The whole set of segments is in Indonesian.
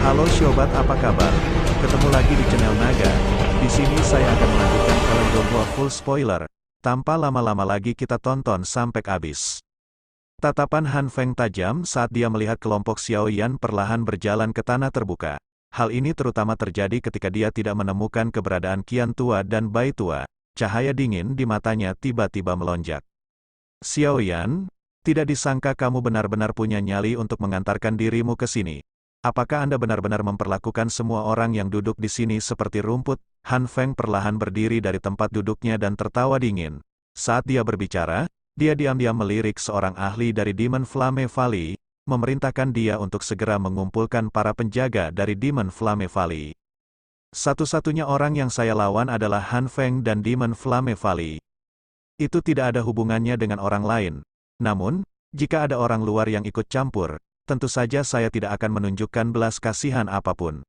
Halo Sobat, apa kabar? Ketemu lagi di channel Naga. Di sini saya akan melanjutkan Kalender Gua full spoiler. Tanpa lama-lama lagi kita tonton sampai habis. Tatapan Han Feng tajam saat dia melihat kelompok Xiao Yan perlahan berjalan ke tanah terbuka. Hal ini terutama terjadi ketika dia tidak menemukan keberadaan Qian Tua dan Bai Tua. Cahaya dingin di matanya tiba-tiba melonjak. Xiao Yan, tidak disangka kamu benar-benar punya nyali untuk mengantarkan dirimu ke sini. Apakah Anda benar-benar memperlakukan semua orang yang duduk di sini seperti rumput? Han Feng perlahan berdiri dari tempat duduknya dan tertawa dingin. Saat dia berbicara, dia diam-diam melirik seorang ahli dari Demon Flame Valley, memerintahkan dia untuk segera mengumpulkan para penjaga dari Demon Flame Valley. Satu-satunya orang yang saya lawan adalah Han Feng dan Demon Flame Valley. Itu tidak ada hubungannya dengan orang lain. Namun, jika ada orang luar yang ikut campur, tentu saja saya tidak akan menunjukkan belas kasihan apapun.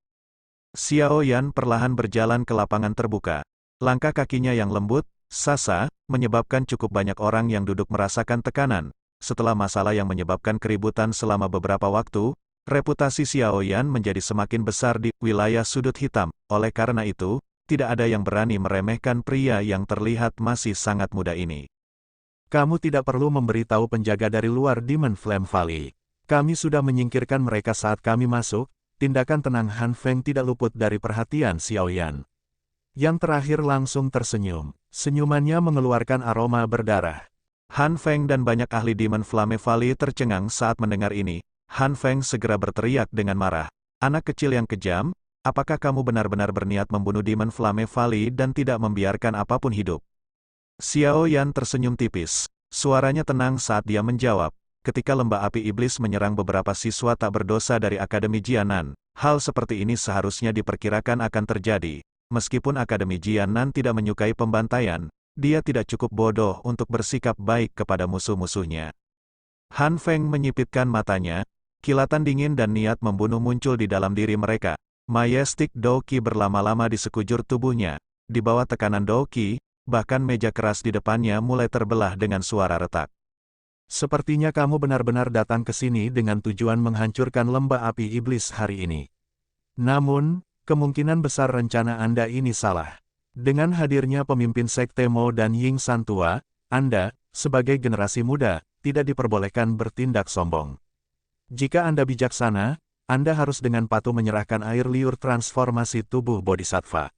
Xiao Yan perlahan berjalan ke lapangan terbuka. Langkah kakinya yang lembut, sasa, menyebabkan cukup banyak orang yang duduk merasakan tekanan. Setelah masalah yang menyebabkan keributan selama beberapa waktu, reputasi Xiao Yan menjadi semakin besar di wilayah sudut hitam. Oleh karena itu, tidak ada yang berani meremehkan pria yang terlihat masih sangat muda ini. Kamu tidak perlu memberitahu penjaga dari luar Demon Flame Valley. Kami sudah menyingkirkan mereka saat kami masuk. Tindakan tenang Han Feng tidak luput dari perhatian Xiao Yan. Yang terakhir langsung tersenyum. Senyumannya mengeluarkan aroma berdarah. Han Feng dan banyak ahli Demon Flame Valley tercengang saat mendengar ini. Han Feng segera berteriak dengan marah. Anak kecil yang kejam, apakah kamu benar-benar berniat membunuh Demon Flame Valley dan tidak membiarkan apapun hidup? Xiao Yan tersenyum tipis. Suaranya tenang saat dia menjawab. Ketika lembah api iblis menyerang beberapa siswa tak berdosa dari Akademi Jianan, hal seperti ini seharusnya diperkirakan akan terjadi. Meskipun Akademi Jianan tidak menyukai pembantaian, dia tidak cukup bodoh untuk bersikap baik kepada musuh-musuhnya. Han Feng menyipitkan matanya, kilatan dingin dan niat membunuh muncul di dalam diri mereka. Majestic Dou Qi berlama-lama di sekujur tubuhnya. Di bawah tekanan Dou Qi, bahkan meja keras di depannya mulai terbelah dengan suara retak. Sepertinya kamu benar-benar datang ke sini dengan tujuan menghancurkan lembah api iblis hari ini. Namun, kemungkinan besar rencana Anda ini salah. Dengan hadirnya pemimpin Sekte Mo dan Ying San tua, Anda, sebagai generasi muda, tidak diperbolehkan bertindak sombong. Jika Anda bijaksana, Anda harus dengan patuh menyerahkan air liur transformasi tubuh Bodhisattva.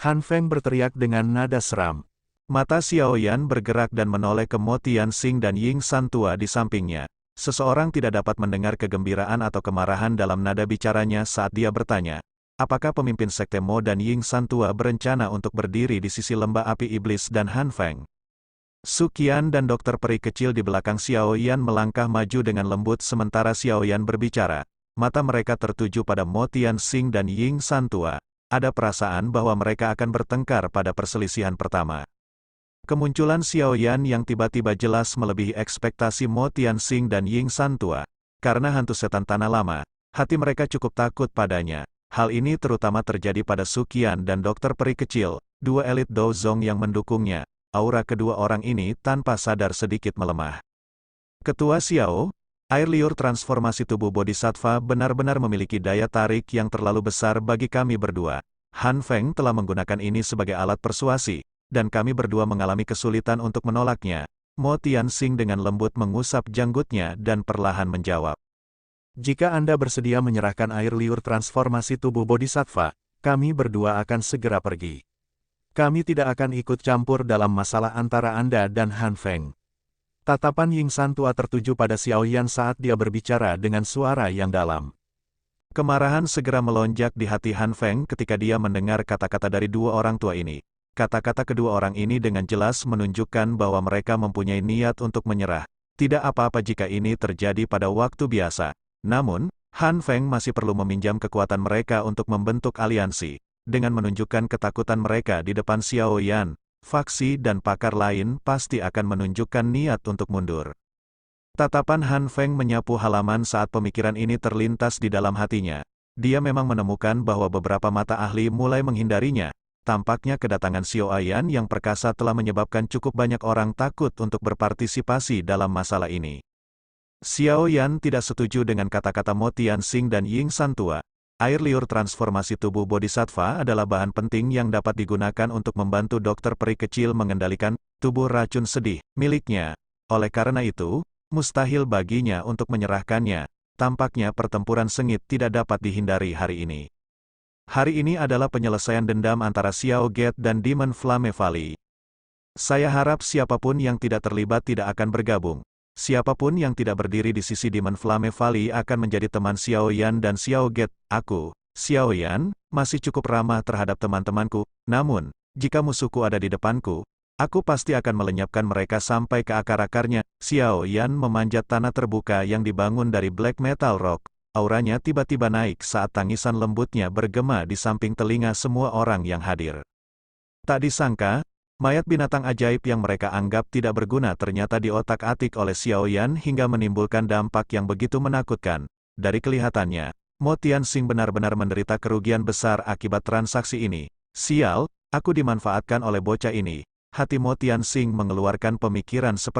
Han Feng berteriak dengan nada seram. Mata Xiao Yan bergerak dan menoleh ke Mo Tianxing dan Ying San tua di sampingnya. Seseorang tidak dapat mendengar kegembiraan atau kemarahan dalam nada bicaranya saat dia bertanya, apakah pemimpin Sekte Mo dan Ying San tua berencana untuk berdiri di sisi lembah api iblis dan Han Feng? Su Qian dan dokter peri kecil di belakang Xiao Yan melangkah maju dengan lembut sementara Xiao Yan berbicara. Mata mereka tertuju pada Mo Tianxing dan Ying San tua. Ada perasaan bahwa mereka akan bertengkar pada perselisihan pertama. Kemunculan Xiao Yan yang tiba-tiba jelas melebihi ekspektasi Mo Tianxing dan Ying San tua. Karena hantu setan tanah lama, hati mereka cukup takut padanya. Hal ini terutama terjadi pada Su Qian dan dokter peri kecil, dua elit Douzong yang mendukungnya. Aura kedua orang ini tanpa sadar sedikit melemah. Ketua Xiao, air liur transformasi tubuh Bodhisattva benar-benar memiliki daya tarik yang terlalu besar bagi kami berdua. Han Feng telah menggunakan ini sebagai alat persuasi, dan kami berdua mengalami kesulitan untuk menolaknya. Mo Tianxing dengan lembut mengusap janggutnya dan perlahan menjawab. Jika Anda bersedia menyerahkan air liur transformasi tubuh Bodhisattva, kami berdua akan segera pergi. Kami tidak akan ikut campur dalam masalah antara Anda dan Han Feng. Tatapan Ying San tua tertuju pada Xiao Yan saat dia berbicara dengan suara yang dalam. Kemarahan segera melonjak di hati Han Feng ketika dia mendengar kata-kata dari dua orang tua ini. Kata-kata kedua orang ini dengan jelas menunjukkan bahwa mereka mempunyai niat untuk menyerah. Tidak apa-apa jika ini terjadi pada waktu biasa. Namun, Han Feng masih perlu meminjam kekuatan mereka untuk membentuk aliansi. Dengan menunjukkan ketakutan mereka di depan Xiao Yan, faksi dan pakar lain pasti akan menunjukkan niat untuk mundur. Tatapan Han Feng menyapu halaman saat pemikiran ini terlintas di dalam hatinya. Dia memang menemukan bahwa beberapa mata ahli mulai menghindarinya. Tampaknya kedatangan Xiao Yan yang perkasa telah menyebabkan cukup banyak orang takut untuk berpartisipasi dalam masalah ini. Xiao Yan tidak setuju dengan kata-kata Mo Tianxing dan Ying San tua. Air liur transformasi tubuh Bodhisattva adalah bahan penting yang dapat digunakan untuk membantu dokter peri kecil mengendalikan tubuh racun sedih miliknya. Oleh karena itu, mustahil baginya untuk menyerahkannya. Tampaknya pertempuran sengit tidak dapat dihindari hari ini. Hari ini adalah penyelesaian dendam antara Xiao Get dan Demon Flame Valley. Saya harap siapapun yang tidak terlibat tidak akan bergabung. Siapapun yang tidak berdiri di sisi Demon Flame Valley akan menjadi teman Xiao Yan dan Xiao Get. Aku, Xiao Yan, masih cukup ramah terhadap teman-temanku, namun, jika musuhku ada di depanku, aku pasti akan melenyapkan mereka sampai ke akar-akarnya. Xiao Yan memanjat tanah terbuka yang dibangun dari black metal rock. Auranya tiba-tiba naik saat tangisan lembutnya bergema di samping telinga semua orang yang hadir. Tak disangka, mayat binatang ajaib yang mereka anggap tidak berguna ternyata diotak-atik oleh Xiao Yan hingga menimbulkan dampak yang begitu menakutkan. Dari kelihatannya, Mo Tianxing benar-benar menderita kerugian besar akibat transaksi ini. Sial, aku dimanfaatkan oleh bocah ini. Hati Mo Tianxing mengeluarkan pemikiran seperti